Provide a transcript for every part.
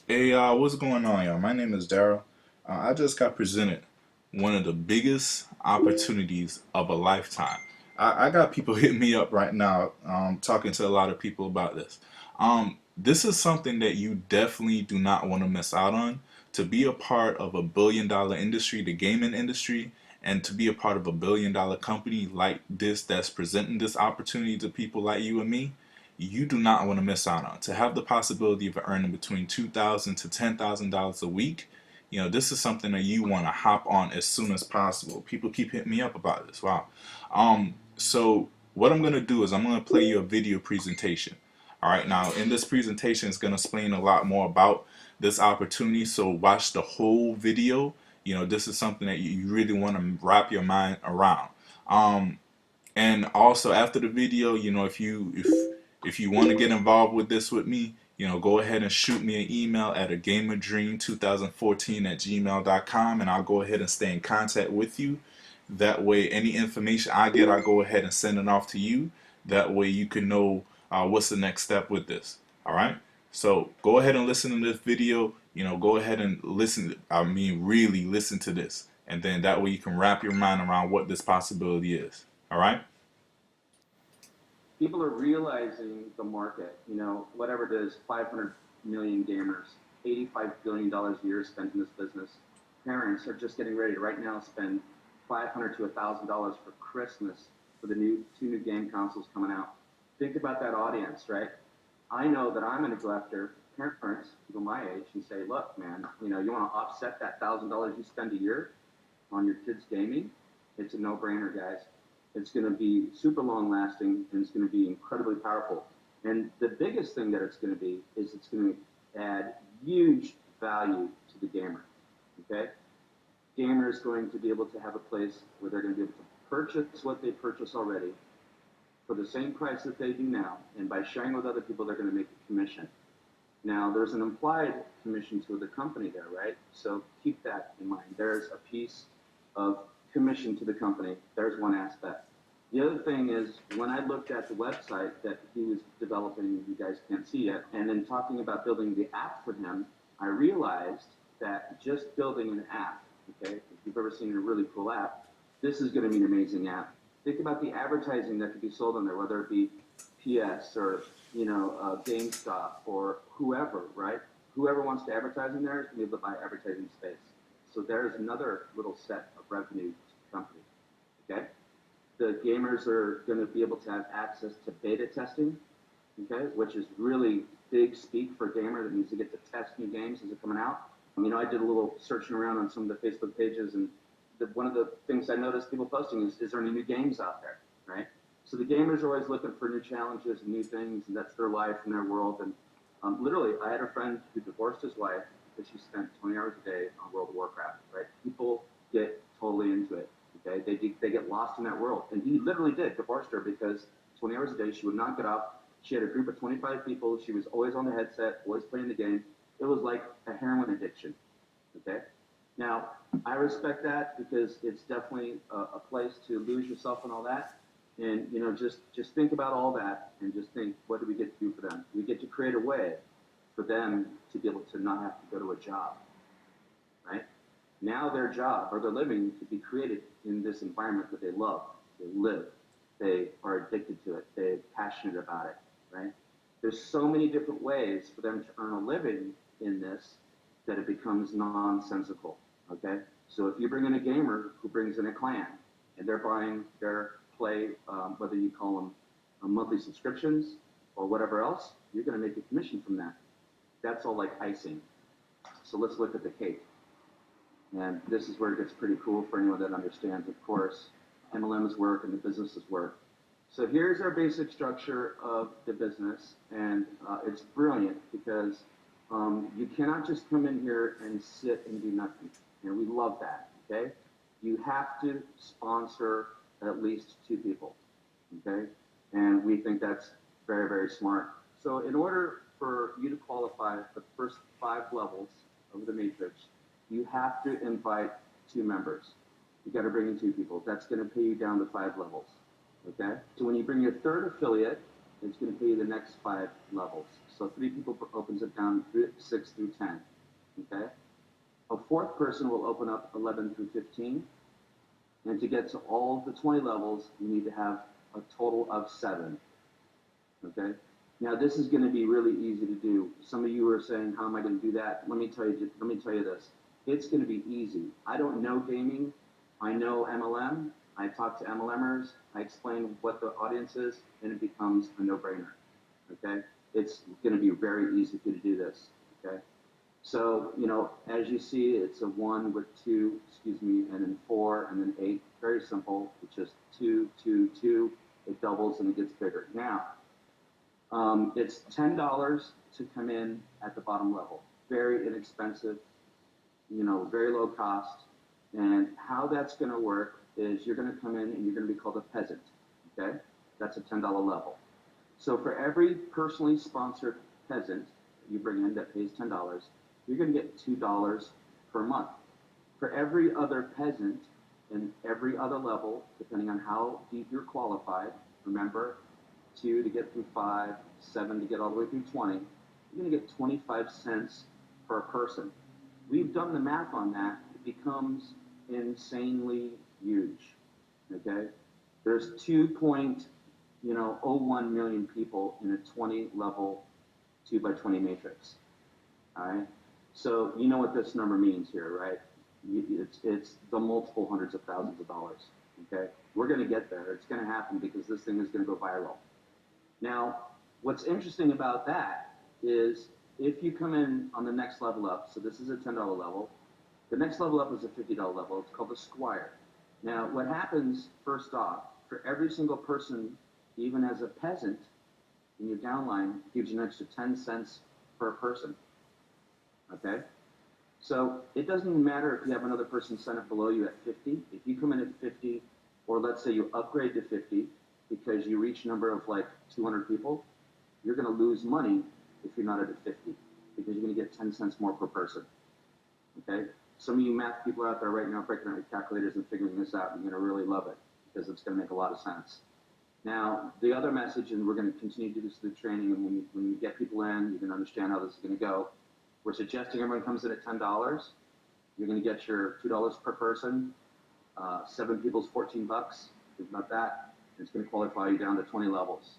Hey, what's going on, y'all? My name is Daryl. I just got presented one of the biggest opportunities of a lifetime. I got people hitting me up right now, talking to a lot of people about this. This is something that you definitely do not want to miss out on. To be a part of a $1 billion industry, the gaming industry, and to be a part of a $1 billion company like this that's presenting this opportunity to people like you and me, you do not want to miss out on. To have the possibility of earning between $2,000 to $10,000 a week, this is something that you want to hop on as soon as possible. People keep hitting me up about this. Wow. So what I'm gonna do is I'm gonna play you a video presentation. All right. Now, in this presentation, it's gonna explain a lot more about this opportunity. So watch the whole video. This is something that you really want to wrap your mind around. Um, and also after the video, if you want to get involved with this with me, go ahead and shoot me an email at a gamerdream2014 at gmail.com, and I'll go ahead and stay in contact with you. That way, any information I get, I go ahead and send it off to you. That way, you can know what's the next step with this. All right. So go ahead and listen to this video. Go ahead and listen. I mean, really listen to this, and then that way you can wrap your mind around what this possibility is. All right. People are realizing the market. Whatever it is, 500 million gamers, $85 billion a year spent in this business. Parents are just getting ready to right now spend $500 to $1,000 for Christmas for the two new game consoles coming out. Think about that audience, right? I know that I'm going to go after parents, people my age, and say, look, man, you want to offset that $1,000 you spend a year on your kids' gaming? It's a no-brainer, guys. It's going to be super long lasting, and it's going to be incredibly powerful. And the biggest thing that it's going to be is it's going to add huge value to the gamer. Okay? Gamer is going to be able to have a place where they're going to be able to purchase what they purchase already for the same price that they do now. And by sharing with other people, they're going to make a commission. Now, there's an implied commission to the company there, right? So keep that in mind. There's a piece of commission to the company. There's one aspect. The other thing is, when I looked at the website that he was developing, you guys can't see yet, and then talking about building the app for him, I realized that just building an app, okay, if you've ever seen a really cool app, this is going to be an amazing app. Think about the advertising that could be sold on there, whether it be PS or GameStop or whoever, right? Whoever wants to advertise in there is going to be able to buy advertising space. So there's another little set of revenue to the company. Okay, the gamers are going to be able to have access to beta testing. Okay, which is really big speak for a gamer that needs to get to test new games as they're coming out. I did a little searching around on some of the Facebook pages, and one of the things I noticed people posting is there any new games out there, right? So the gamers are always looking for new challenges and new things, and that's their life and their world. And literally, I had a friend who divorced his wife because she spent 20 hours a day on World of Warcraft, right? People get totally into it, okay? They get lost in that world. And he literally did divorce her because 20 hours a day, she would not get up. She had a group of 25 people. She was always on the headset, always playing the game. It was like a heroin addiction, okay? Now, I respect that because it's definitely a place to lose yourself and all that. And just think about all that and just think, what do we get to do for them? We get to create a way for them to be able to not have to go to a job, right? Now their job or their living could be created in this environment that they love, they live, they are addicted to it, they're passionate about it, right? There's so many different ways for them to earn a living in this that it becomes nonsensical, okay? So if you bring in a gamer who brings in a clan and they're buying their play, whether you call them monthly subscriptions or whatever else, you're going to make a commission from that. That's all like icing. So let's look at the cake. And this is where it gets pretty cool for anyone that understands, of course, MLM's work and the business's work. So here's our basic structure of the business, and it's brilliant because you cannot just come in here and sit and do nothing. And we love that, okay? You have to sponsor at least two people, okay? And we think that's very, very smart. So in order for you to qualify for the first 5 levels of the matrix, you have to invite 2 members. You got to bring in 2 people. That's going to pay you down to 5 levels, okay? So when you bring your third affiliate, it's going to pay you the next 5 levels. So 3 people opens it down 6 through 10. Okay. A 4th person will open up 11 through 15. And to get to all the 20 levels, you need to have a total of 7. Okay. Now this is going to be really easy to do. Some of you are saying, "How am I going to do that?" Let me tell you. Let me tell you this. It's going to be easy. I don't know gaming. I know MLM. I talk to MLMers. I explain what the audience is, and it becomes a no-brainer. Okay. It's going to be very easy for you to do this. Okay. So, as you see, it's a 1 with 2, and then 4, and then 8. Very simple. It's just 2, 2, 2. It doubles and it gets bigger. Now, it's $10 to come in at the bottom level. Very inexpensive, very low cost. And how that's going to work is you're going to come in and you're going to be called a peasant. Okay? That's a $10 level. So for every personally sponsored peasant you bring in that pays $10, you're going to get $2 per month. For every other peasant in every other level, depending on how deep you're qualified, remember, 2 to get through 5, 7 to get all the way through 20, you're going to get 25 cents per person. We've done the math on that. It becomes insanely huge. Okay? There's 2.01 million people in a 20 level 2 by 20 matrix. All right? So you know what this number means here, right? It's the multiple hundreds of thousands of dollars. Okay? We're going to get there. It's going to happen because this thing is going to go viral. Now, what's interesting about that is if you come in on the next level up, so this is a $10 level, the next level up is a $50 level. It's called the Squire. Now, what happens, first off, for every single person, even as a peasant, in your downline, gives you an extra 10 cents per person. Okay? So it doesn't even matter if you have another person sign up below you at 50. If you come in at 50, or let's say you upgrade to 50 because you reach a number of like 200 people, you're going to lose money if you're not at a 50 because you're going to get 10 cents more per person. Okay? Some of you math people out there right now breaking out your calculators and figuring this out, and you're going to really love it because it's going to make a lot of sense. Now, the other message, and we're going to continue to do this through training, and when we get people in, you can understand how this is going to go. We're suggesting everyone comes in at $10. You're going to get your $2 per person. 7 people's $14. Think about that. It's going to qualify you down to 20 levels.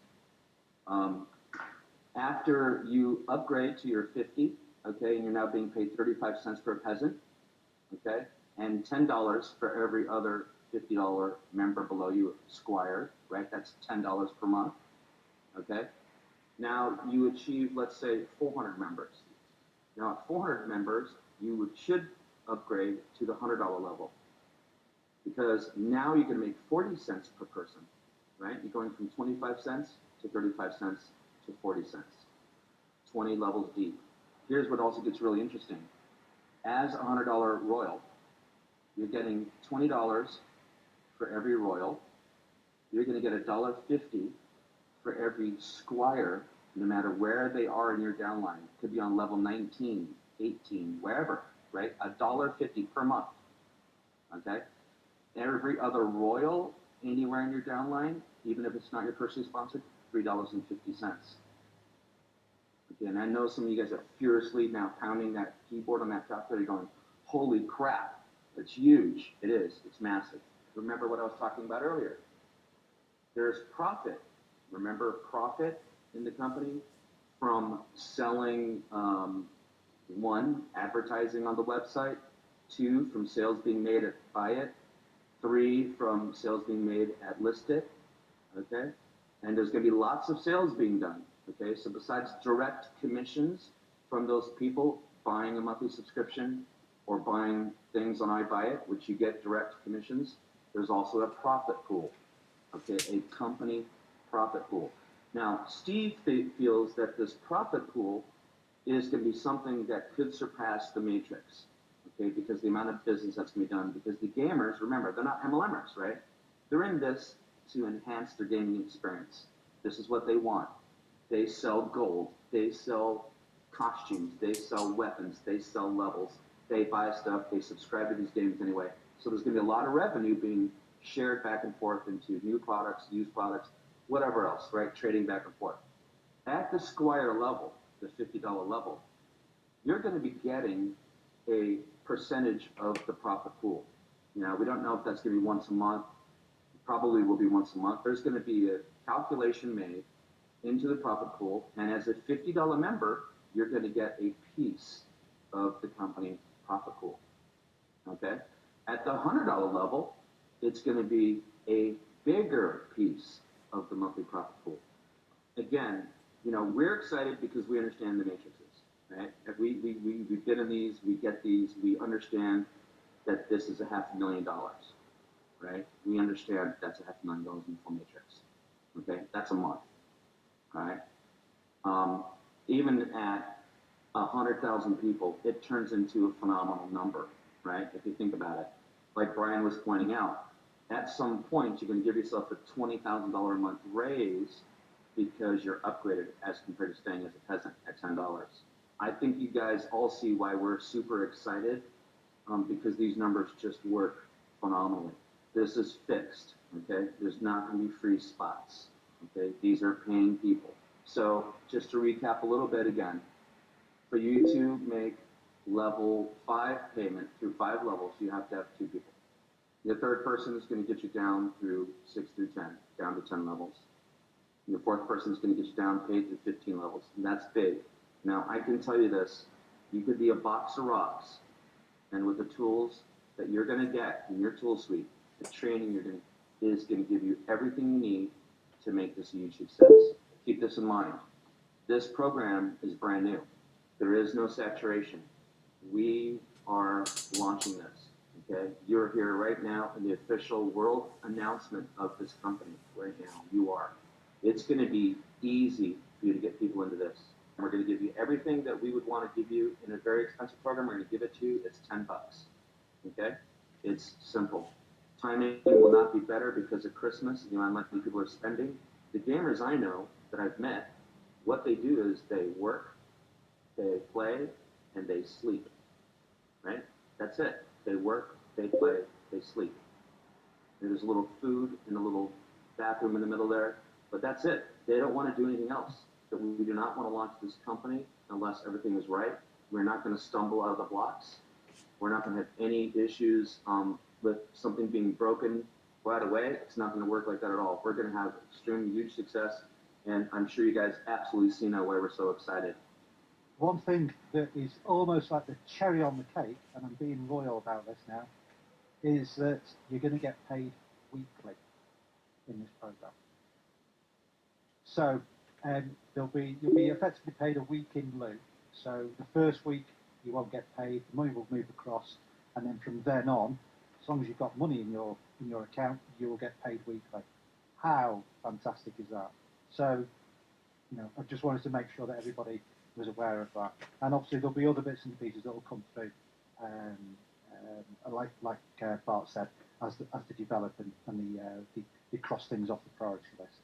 After you upgrade to your 50, okay, and you're now being paid 35 cents per peasant, okay, and $10 for every other $50 member below you, Squire, right? That's $10 per month, okay? Now you achieve, let's say, 400 members. Now at 400 members, you should upgrade to the $100 level because now you're going to make 40 cents per person, right? You're going from 25 cents to 35 cents to 40 cents, 20 levels deep. Here's what also gets really interesting. As a $100 royal, you're getting $20 for every royal. You're going to get $1.50 for every Squire, no matter where they are in your downline. It could be on level 19, 18, wherever, right? $1.50 per month, okay? Every other royal anywhere in your downline, even if it's not your personally sponsored, $3.50. Okay, and I know some of you guys are furiously now pounding that keyboard on that calculator going, holy crap, it's huge. It is. It's massive. Remember what I was talking about earlier. There's profit. Remember profit in the company from selling, 1, advertising on the website, 2, from sales being made at buy it, 3, from sales being made at list it, okay? And there's going to be lots of sales being done, okay? So besides direct commissions from those people buying a monthly subscription or buying things on iBuyIt, which you get direct commissions, there's also a profit pool, okay? A company profit pool. Now, Steve feels that this profit pool is going to be something that could surpass the Matrix, okay, because the amount of business that's going to be done. Because the gamers, remember, they're not MLMers, right? They're in this to enhance their gaming experience. This is what they want. They sell gold. They sell costumes. They sell weapons. They sell levels. They buy stuff. They subscribe to these games anyway. So there's going to be a lot of revenue being shared back and forth into new products, used products, whatever else, right? Trading back and forth. At the Squire level, the $50 level, you're going to be getting a percentage of the profit pool. You know, we don't know if that's going to be once a month. It probably will be once a month. There's going to be a calculation made into the profit pool, and as a $50 member, you're going to get a piece of the company profit pool. Okay? At the $100 level, it's going to be a bigger piece of the monthly profit pool. Again, you know, we're excited because we understand the matrices, right? We've been in these, we get these, we understand that this is a $500,000, right? We understand that's a $500,000 in the full matrix. Okay? That's a month, all right? Even at 100,000 people, it turns into a phenomenal number, right? If you think about it. Like Brian was pointing out, at some point, you're going to give yourself a $20,000 a month raise because you're upgraded as compared to staying as a peasant at $10. I think you guys all see why we're super excited because these numbers just work phenomenally. This is fixed, okay? There's not going to be free spots, okay? These are paying people. So just to recap a little bit again, for you to make level 5 payment through 5 levels, you have to have 2 people. The third person is going to get you down through 6 through 10, down to 10 levels. Your fourth person is going to get you down paid through 15 levels, and that's big. Now, I can tell you this, you could be a box of rocks, and with the tools that you're going to get in your tool suite, the training is going to give you everything you need to make this a huge success. Keep this in mind. This program is brand new. There is no saturation. We are launching this, okay? You're here right now in the official world announcement of this company right now. You are. It's going to be easy for you to get people into this. And we're going to give you everything that we would want to give you in a very expensive program. We're going to give it to you. It's $10, okay? It's simple. Timing will not be better because of Christmas. You know how much people are spending. The gamers I know that I've met, what they do is they work, they play, and they sleep, right? That's it. They work, they play, they sleep. There's a little food and a little bathroom in the middle there, but that's it. They don't want to do anything else. So we do not want to launch this company unless everything is right. We're not going to stumble out of the blocks. We're not going to have any issues with something being broken right away. It's not going to work like that at all. We're going to have extremely huge success, and I'm sure you guys absolutely see now why we're so excited. One thing that is almost like the cherry on the cake, and I'm being royal about this now, is that you're going to get paid weekly in this program. So you'll be effectively paid a week in lieu. So the first week you won't get paid, the money will move across, and then from then on, as long as you've got money in your account, you will get paid weekly. How fantastic is that? So, you know, I just wanted to make sure that everybody was aware of that. And obviously there'll be other bits and pieces that will come through, like Bart said, as they develop and they cross things off the priority list.